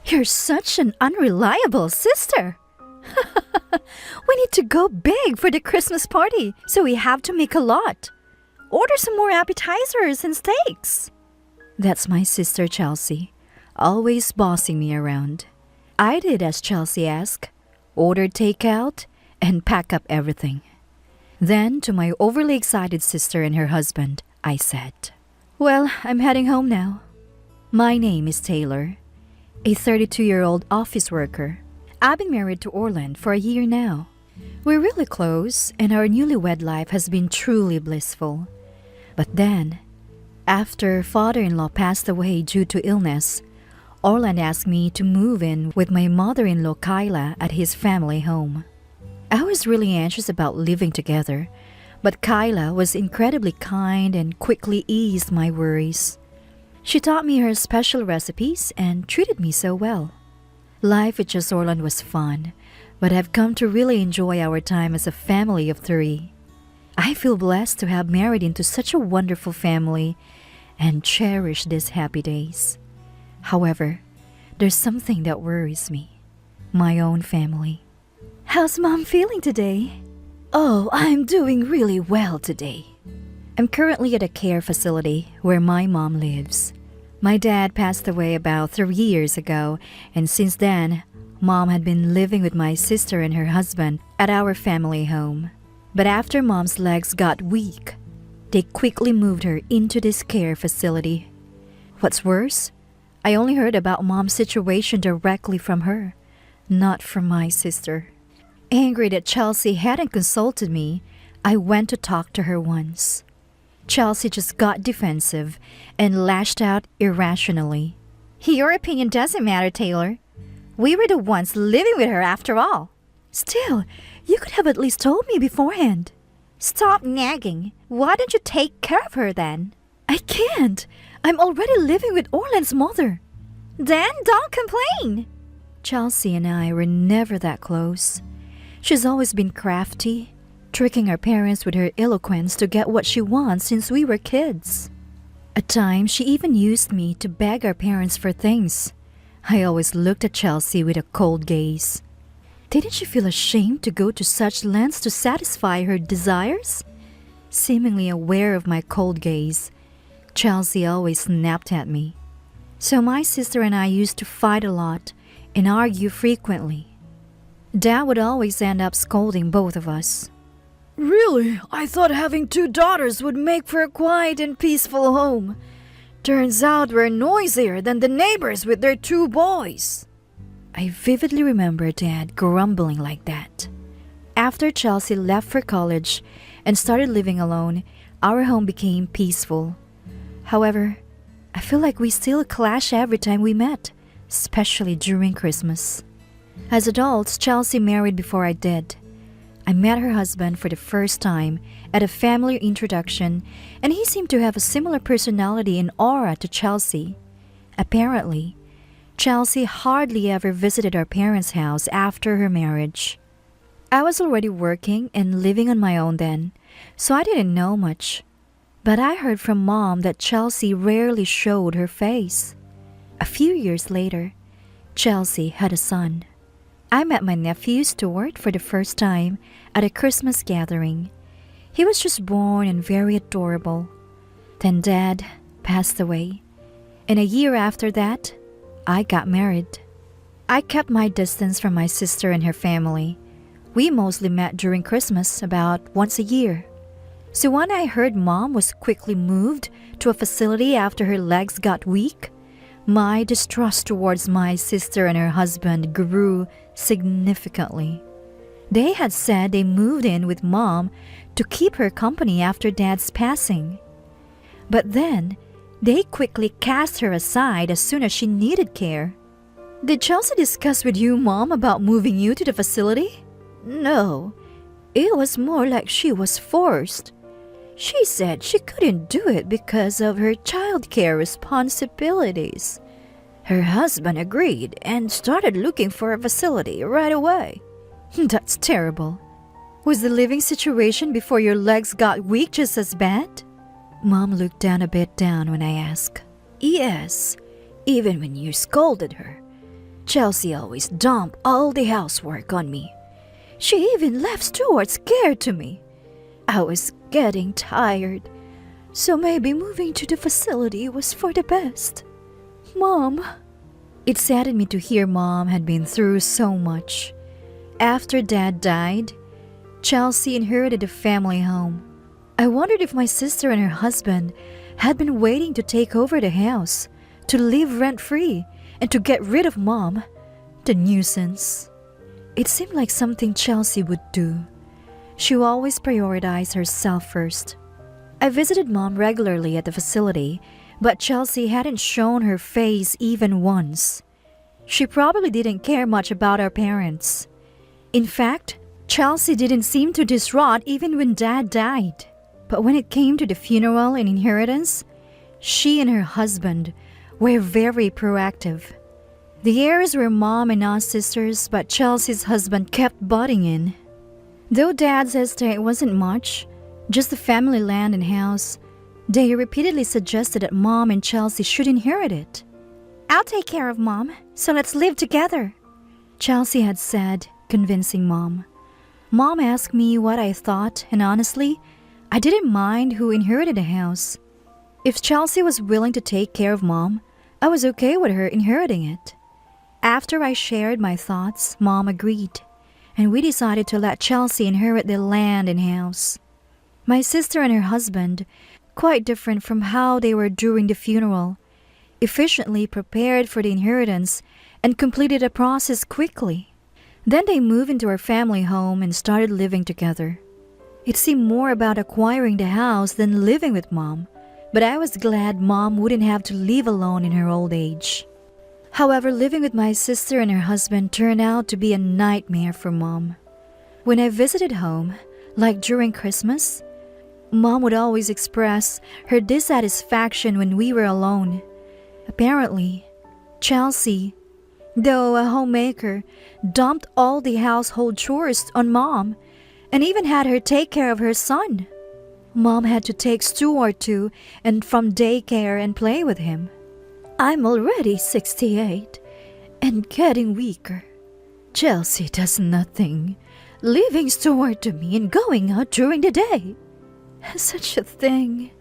You're such an unreliable sister. We need to go big for the Christmas party, so we have to make a lot. Order some more appetizers and steaks. That's my sister Chelsea, always bossing me around. I did as Chelsea asked, ordered takeout, and pack up everything. Then, to my overly excited sister and her husband, I said, "Well, I'm heading home now." My name is Taylor, a 32-year-old office worker. I've been married to Orland for a year now. We're really close, and our newlywed life has been truly blissful. But then, after father-in-law passed away due to illness, Orland asked me to move in with my mother-in-law Kyla at his family home. I was really anxious about living together, but Kyla was incredibly kind and quickly eased my worries. She taught me her special recipes and treated me so well. Life with just Orland was fun, but I've come to really enjoy our time as a family of 3. I feel blessed to have married into such a wonderful family and cherish these happy days. However, there's something that worries me. My own family. How's Mom feeling today? Oh, I'm doing really well today. I'm currently at a care facility where my mom lives. My dad passed away about 3 years ago, and since then, Mom had been living with my sister and her husband at our family home. But after Mom's legs got weak, they quickly moved her into this care facility. What's worse, I only heard about Mom's situation directly from her, not from my sister. Angry that Chelsea hadn't consulted me, I went to talk to her once. Chelsea just got defensive and lashed out irrationally. Your opinion doesn't matter, Taylor. We were the ones living with her after all. Still, you could have at least told me beforehand. Stop nagging. Why don't you take care of her then? I can't. I'm already living with Orland's mother. Then don't complain. Chelsea and I were never that close. She's always been crafty, tricking our parents with her eloquence to get what she wants since we were kids. At times, she even used me to beg our parents for things. I always looked at Chelsea with a cold gaze. Didn't she feel ashamed to go to such lengths to satisfy her desires? Seemingly aware of my cold gaze, Chelsea always snapped at me. So my sister and I used to fight a lot and argue frequently. Dad would always end up scolding both of us. Really? I thought having 2 daughters would make for a quiet and peaceful home. Turns out we're noisier than the neighbors with their 2 boys. I vividly remember Dad grumbling like that. After Chelsea left for college and started living alone, our home became peaceful. However, I feel like we still clash every time we met, especially during Christmas. As adults, Chelsea married before I did. I met her husband for the first time at a family introduction, and he seemed to have a similar personality and aura to Chelsea. Apparently, Chelsea hardly ever visited our parents' house after her marriage. I was already working and living on my own then, so I didn't know much. But I heard from Mom that Chelsea rarely showed her face. A few years later, Chelsea had a son. I met my nephew Stuart for the first time at a Christmas gathering. He was just born and very adorable. Then Dad passed away, and a year after that, I got married. I kept my distance from my sister and her family. We mostly met during Christmas about once a year. So when I heard Mom was quickly moved to a facility after her legs got weak, my distrust towards my sister and her husband grew significantly. They had said they moved in with Mom to keep her company after Dad's passing. But then, they quickly cast her aside as soon as she needed care. Did Chelsea discuss with you, Mom, about moving you to the facility? No, it was more like she was forced. She said she couldn't do it because of her childcare responsibilities. Her husband agreed and started looking for a facility right away. That's terrible. Was the living situation before your legs got weak just as bad? Mom looked down a bit when I asked. Yes, even when you scolded her. Chelsea always dumped all the housework on me. She even left Stuart scared to me. I was getting tired, so maybe moving to the facility was for the best. Mom. It saddened me to hear Mom had been through so much. After Dad died, Chelsea inherited a family home. I wondered if my sister and her husband had been waiting to take over the house, to live rent-free, and to get rid of Mom, the nuisance. It seemed like something Chelsea would do. She would always prioritize herself first. I visited Mom regularly at the facility, but Chelsea hadn't shown her face even once. She probably didn't care much about our parents. In fact, Chelsea didn't seem too distraught even when Dad died. But when it came to the funeral and inheritance, she and her husband were very proactive. The heirs were Mom and us sisters, but Chelsea's husband kept butting in. Though Dad's estate wasn't much, just the family land and house, they repeatedly suggested that Mom and Chelsea should inherit it. I'll take care of Mom, so let's live together, Chelsea had said, convincing Mom. Mom asked me what I thought, and honestly, I didn't mind who inherited the house. If Chelsea was willing to take care of Mom, I was okay with her inheriting it. After I shared my thoughts, Mom agreed, and we decided to let Chelsea inherit the land and house. My sister and her husband, quite different from how they were during the funeral, efficiently prepared for the inheritance and completed the process quickly. Then they moved into our family home and started living together. It seemed more about acquiring the house than living with Mom, but I was glad Mom wouldn't have to live alone in her old age. However, living with my sister and her husband turned out to be a nightmare for Mom. When I visited home, like during Christmas, Mom would always express her dissatisfaction when we were alone. Apparently, Chelsea, though a homemaker, dumped all the household chores on Mom and even had her take care of her son. Mom had to take Stuart to and from daycare and play with him. I'm already 68 and getting weaker. Chelsea does nothing, leaving Stuart to me and going out during the day. Such a thing.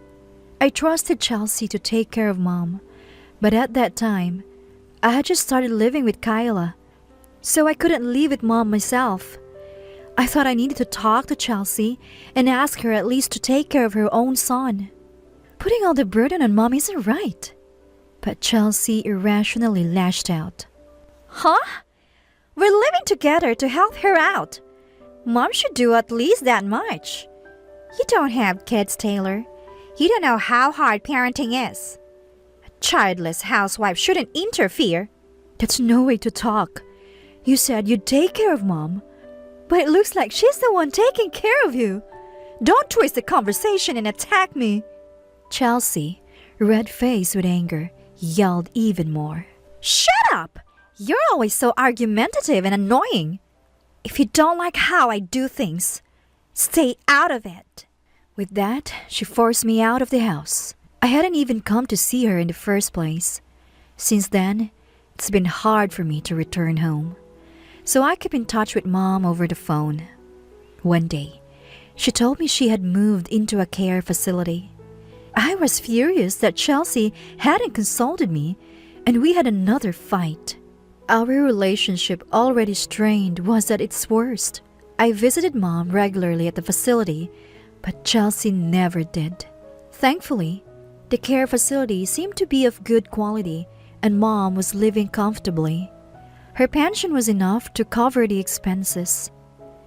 I trusted Chelsea to take care of Mom, but at that time, I had just started living with Kyla, so I couldn't live with Mom myself. I thought I needed to talk to Chelsea and ask her at least to take care of her own son. Putting all the burden on Mom isn't right. But Chelsea irrationally lashed out. Huh? We're living together to help her out. Mom should do at least that much. You don't have kids, Taylor. You don't know how hard parenting is. A childless housewife shouldn't interfere. That's no way to talk. You said you'd take care of Mom, but it looks like she's the one taking care of you. Don't twist the conversation and attack me. Chelsea, red-faced with anger, yelled even more. Shut up! You're always so argumentative and annoying. If you don't like how I do things, stay out of it. With that, she forced me out of the house. I hadn't even come to see her in the first place. Since then, it's been hard for me to return home. So I kept in touch with Mom over the phone. One day, she told me she had moved into a care facility. I was furious that Chelsea hadn't consulted me, and we had another fight. Our relationship, already strained, was at its worst. I visited Mom regularly at the facility, but Chelsea never did. Thankfully, the care facility seemed to be of good quality, and Mom was living comfortably. Her pension was enough to cover the expenses.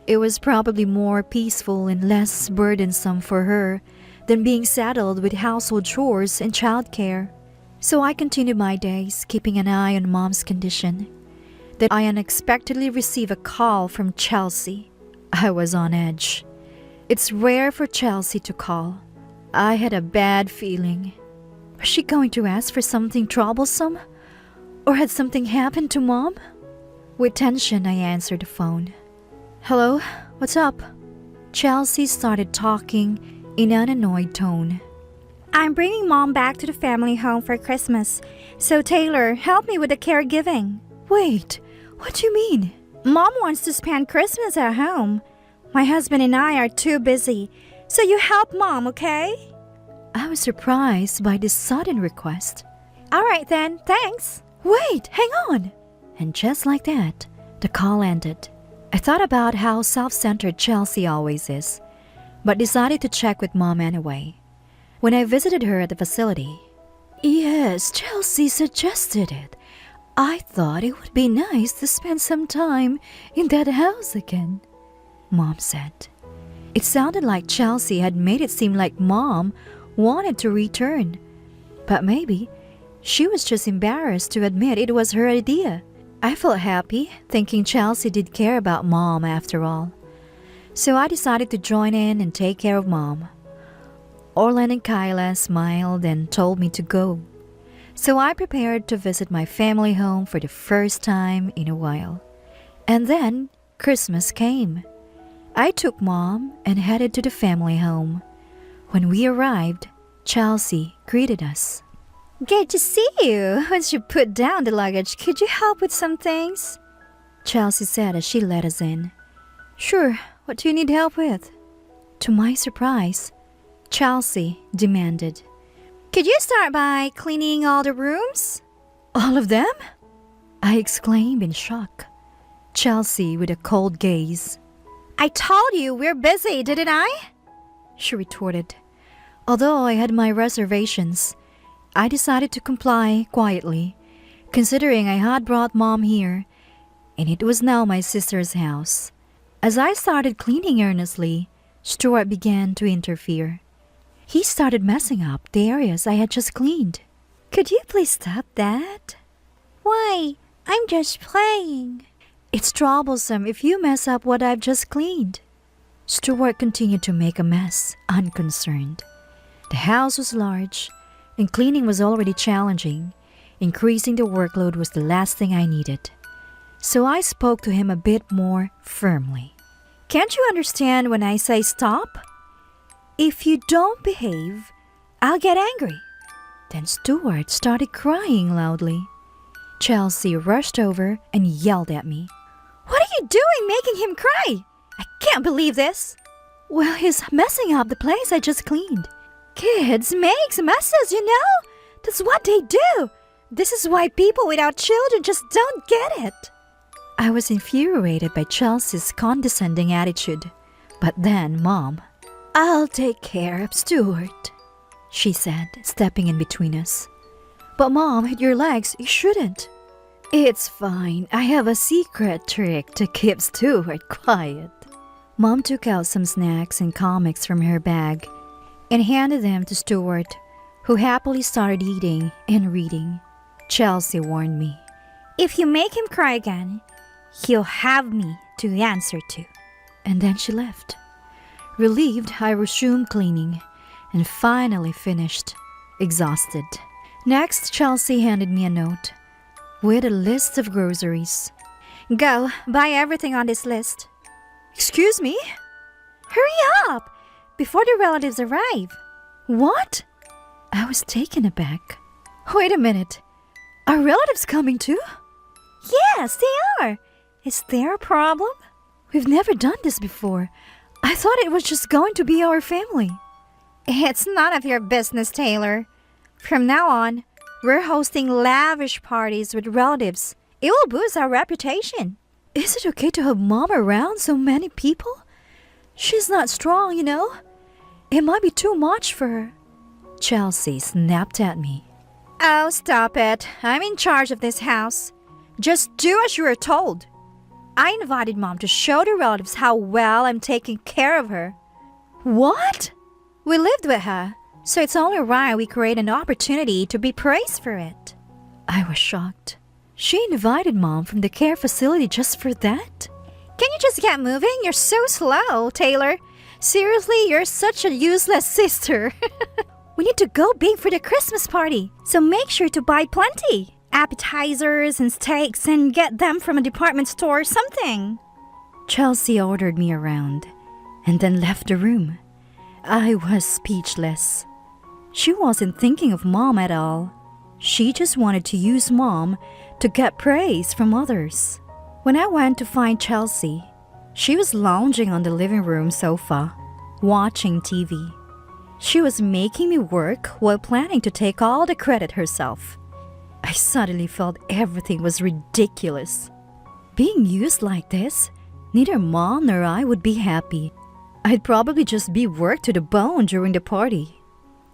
It was probably more peaceful and less burdensome for her than being saddled with household chores and childcare. So I continued my days, keeping an eye on Mom's condition. Then I unexpectedly received a call from Chelsea. I was on edge. It's rare for Chelsea to call. I had a bad feeling. Was she going to ask for something troublesome? Or had something happened to Mom? With tension, I answered the phone. Hello, what's up? Chelsea started talking in an annoyed tone. I'm bringing Mom back to the family home for Christmas, so Taylor, help me with the caregiving. Wait, what do you mean? Mom wants to spend Christmas at home. My husband and I are too busy, so you help Mom, okay? I was surprised by this sudden request. All right then, thanks. Wait, hang on. And just like that, the call ended. I thought about how self-centered Chelsea always is, but decided to check with Mom anyway. When I visited her at the facility, yes, Chelsea suggested it. I thought it would be nice to spend some time in that house again, Mom said. It sounded like Chelsea had made it seem like Mom wanted to return, but maybe she was just embarrassed to admit it was her idea. I felt happy, thinking Chelsea did care about Mom after all. So I decided to join in and take care of Mom. Orlan and Kyla smiled and told me to go. So I prepared to visit my family home for the first time in a while. And then Christmas came. I took Mom and headed to the family home. When we arrived, Chelsea greeted us. Good to see you. Once you put down the luggage, could you help with some things? Chelsea said as she let us in. Sure, what do you need help with? To my surprise, Chelsea demanded. Could you start by cleaning all the rooms? All of them? I exclaimed in shock. Chelsea with a cold gaze. I told you we're busy, didn't I? She retorted. Although I had my reservations, I decided to comply quietly, considering I had brought Mom here, and it was now my sister's house. As I started cleaning earnestly, Stuart began to interfere. He started messing up the areas I had just cleaned. Could you please stop that? Why? I'm just playing. It's troublesome if you mess up what I've just cleaned. Stuart continued to make a mess, unconcerned. The house was large, and cleaning was already challenging. Increasing the workload was the last thing I needed. So I spoke to him a bit more firmly. Can't you understand when I say stop? If you don't behave, I'll get angry. Then Stuart started crying loudly. Chelsea rushed over and yelled at me. What are you doing making him cry? I can't believe this. Well, he's messing up the place I just cleaned. Kids makes messes, you know? That's what they do. This is why people without children just don't get it. I was infuriated by Chelsea's condescending attitude. But then Mom, I'll take care of Stuart, she said, stepping in between us. But Mom, hit your legs, you shouldn't. It's fine. I have a secret trick to keep Stuart quiet. Mom took out some snacks and comics from her bag and handed them to Stuart, who happily started eating and reading. Chelsea warned me, if you make him cry again, he'll have me to answer to. And then she left. Relieved, I resumed cleaning and finally finished, exhausted. Next, Chelsea handed me a note with a list of groceries. Go, buy everything on this list. Excuse me? Hurry up, before the relatives arrive. What? I was taken aback. Wait a minute. Are relatives coming too? Yes, they are. Is there a problem? We've never done this before. I thought it was just going to be our family. It's none of your business, Taylor. From now on, we're hosting lavish parties with relatives. It will boost our reputation. Is it okay to have Mom around so many people? She's not strong, you know. It might be too much for her. Chelsea snapped at me. Oh, stop it. I'm in charge of this house. Just do as you are told. I invited Mom to show the relatives how well I'm taking care of her. What? We lived with her, so it's only right we create an opportunity to be praised for it. I was shocked. She invited Mom from the care facility just for that? Can you just get moving? You're so slow, Taylor. Seriously, you're such a useless sister. We need to go big for the Christmas party, so make sure to buy plenty. Appetizers and steaks and get them from a department store or something. Chelsea ordered me around and then left the room. I was speechless. She wasn't thinking of Mom at all. She just wanted to use Mom to get praise from others. When I went to find Chelsea, she was lounging on the living room sofa, watching TV. She was making me work while planning to take all the credit herself. I suddenly felt everything was ridiculous. Being used like this, neither Mom nor I would be happy. I'd probably just be worked to the bone during the party.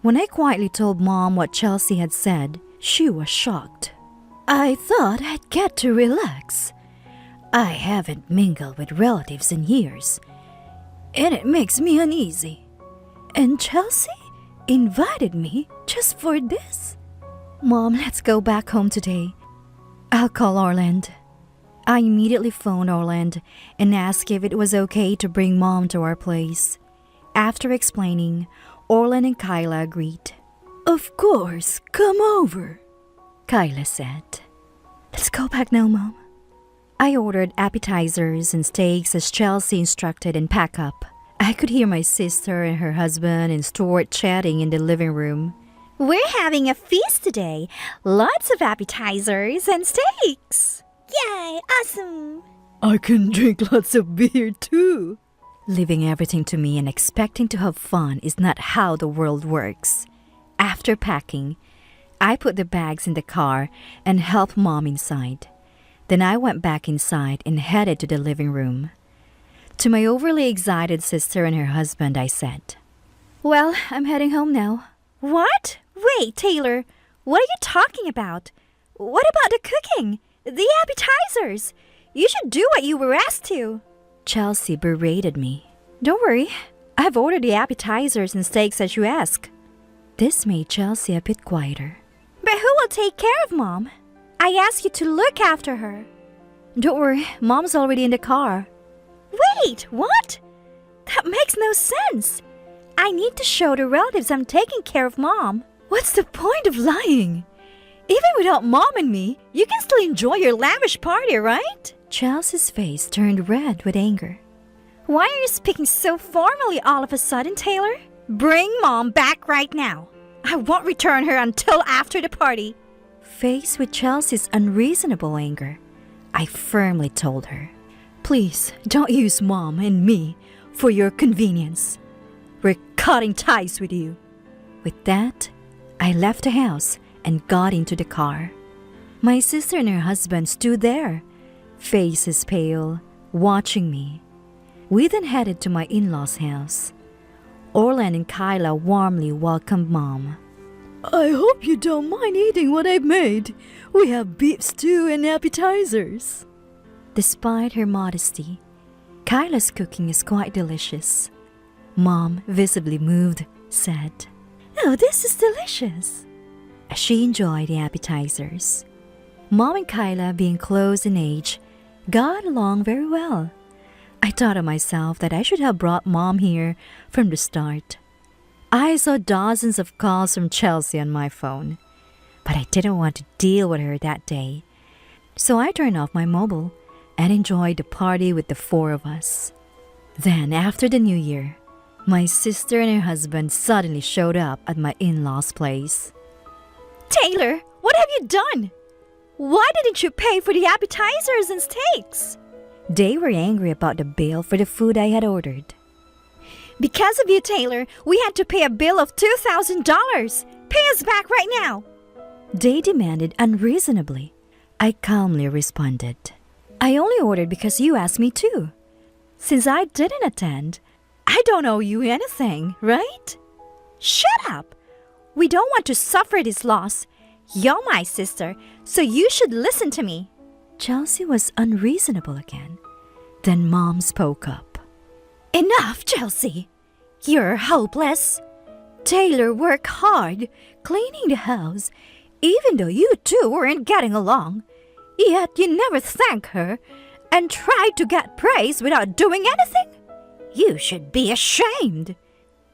When I quietly told Mom what Chelsea had said, she was shocked. I thought I'd get to relax. I haven't mingled with relatives in years, and it makes me uneasy. And Chelsea invited me just for this? Mom, let's go back home today. I'll call Orland. I immediately phoned Orland and asked if it was okay to bring Mom to our place. After explaining, Orland and Kyla agreed. Of course, come over, Kyla said. Let's go back now, Mom. I ordered appetizers and steaks as Chelsea instructed and pack up. I could hear my sister and her husband and Stuart chatting in the living room. We're having a feast today. Lots of appetizers and steaks. Yay, awesome. I can drink lots of beer too. Leaving everything to me and expecting to have fun is not how the world works. After packing, I put the bags in the car and helped Mom inside. Then I went back inside and headed to the living room. To my overly excited sister and her husband, I said, Well, I'm heading home now. What? Wait, Taylor, what are you talking about? What about the cooking? The appetizers? You should do what you were asked to. Chelsea berated me. Don't worry, I've ordered the appetizers and steaks as you asked. This made Chelsea a bit quieter. But who will take care of Mom? I asked you to look after her. Don't worry, Mom's already in the car. Wait, what? That makes no sense. I need to show the relatives I'm taking care of Mom. What's the point of lying? Even without Mom and me, you can still enjoy your lavish party, right? Chelsea's face turned red with anger. Why are you speaking so formally all of a sudden, Taylor? Bring Mom back right now. I won't return her until after the party. Faced with Chelsea's unreasonable anger, I firmly told her, Please don't use Mom and me for your convenience. We're cutting ties with you. With that, I left the house and got into the car. My sister and her husband stood there, faces pale, watching me. We then headed to my in-laws' house. Orland and Kyla warmly welcomed Mom. I hope you don't mind eating what I've made. We have beef stew and appetizers. Despite her modesty, Kyla's cooking is quite delicious. Mom, visibly moved, said, Oh, this is delicious. As she enjoyed the appetizers. Mom and Kyla, being close in age, got along very well. I thought of myself that I should have brought Mom here from the start. I saw dozens of calls from Chelsea on my phone, but I didn't want to deal with her that day. So I turned off my mobile and enjoyed the party with the four of us. Then, after the New Year, my sister and her husband suddenly showed up at my in-laws' place. Taylor, what have you done? Why didn't you pay for the appetizers and steaks? They were angry about the bill for the food I had ordered. Because of you, Taylor, we had to pay a bill of $2,000. Pay us back right now. They demanded unreasonably. I calmly responded, I only ordered because you asked me to. Since I didn't attend, I don't owe you anything, right? Shut up! We don't want to suffer this loss. You're my sister, so you should listen to me. Chelsea was unreasonable again. Then Mom spoke up. Enough, Chelsea. You're hopeless. Taylor worked hard cleaning the house, even though you two weren't getting along. Yet you never thanked her and tried to get praise without doing anything. You should be ashamed.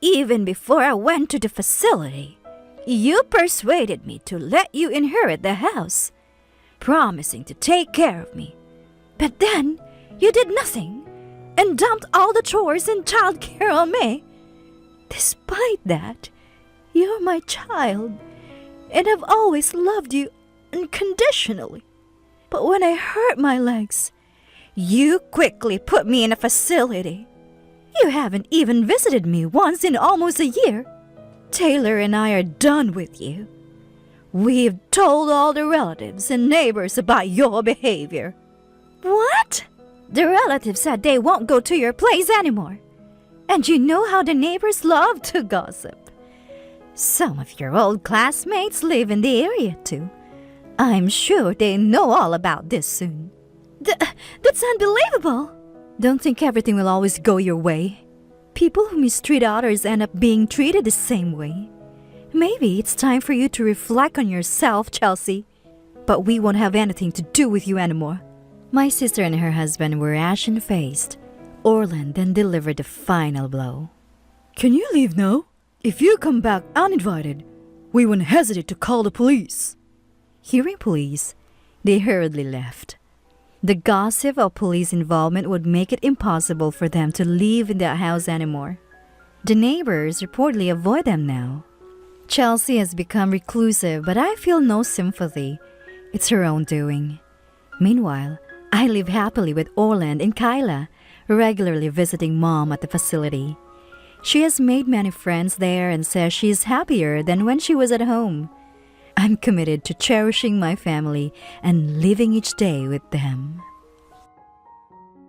Even before I went to the facility, you persuaded me to let you inherit the house, promising to take care of me. But then you did nothing and dumped all the chores and childcare on me. Despite that, you're my child, and I've always loved you unconditionally. But when I hurt my legs, you quickly put me in a facility. You haven't even visited me once in almost a year. Taylor and I are done with you. We've told all the relatives and neighbors about your behavior. What? The relatives said they won't go to your place anymore. And you know how the neighbors love to gossip. Some of your old classmates live in the area too. I'm sure they know all about this soon. That's unbelievable. Don't think everything will always go your way. People who mistreat others end up being treated the same way. Maybe it's time for you to reflect on yourself, Chelsea. But we won't have anything to do with you anymore. My sister and her husband were ashen-faced. Orland then delivered the final blow. Can you leave now? If you come back uninvited, we won't hesitate to call the police. Hearing police, they hurriedly left. The gossip of police involvement would make it impossible for them to live in that house anymore. The neighbors reportedly avoid them now. Chelsea has become reclusive, but I feel no sympathy. It's her own doing. Meanwhile, I live happily with Orland and Kyla, regularly visiting Mom at the facility. She has made many friends there and says she is happier than when she was at home. I'm committed to cherishing my family and living each day with them.